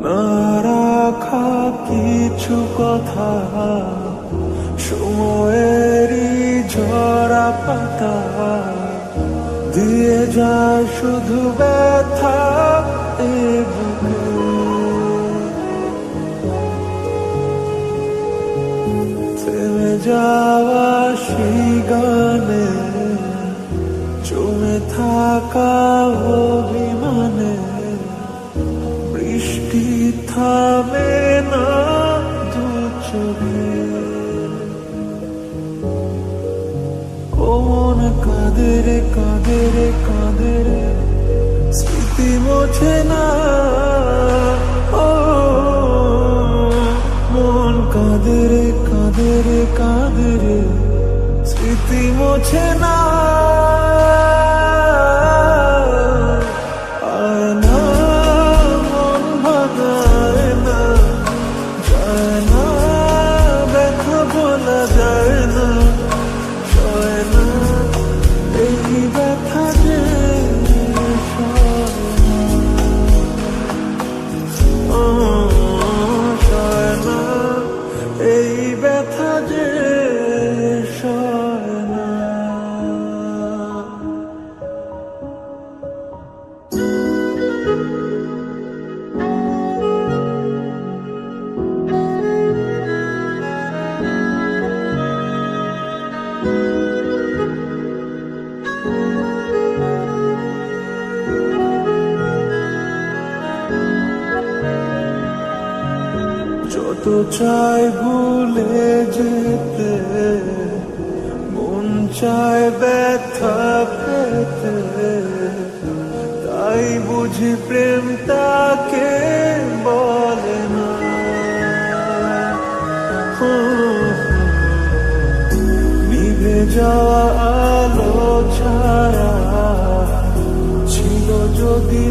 না রাখা কিছু কথা, সময়েরই ঝরা পাতা দিয়ে যায় শুধু ব্যথা এ বুকে। থেমে যাওয়া সেই গানে, জমে থাকা অভিমানে, বৃষ্টি থামে না দু চোখে। ও মন কাঁদে রে কাঁদে রে কাঁদে রে, স্মৃতি মোছে না। ও মন কাঁদে রে কাঁদে রে কাঁদে রে, স্মৃতি মোছে না। আয় না মন ভাঙায় না, যায় না ব্যথা বলা যায় না, সয় না এই ব্যথা যে সয় না। সয় না এই ব্যথা যে সয় না। যত চাই ভুলে যেতে, মন চায় ব্যথা পেতে, তাই বুঝি প্রেম তাকে বলে না। নিভে যাওয়া আলো ছায়া ছিল যদি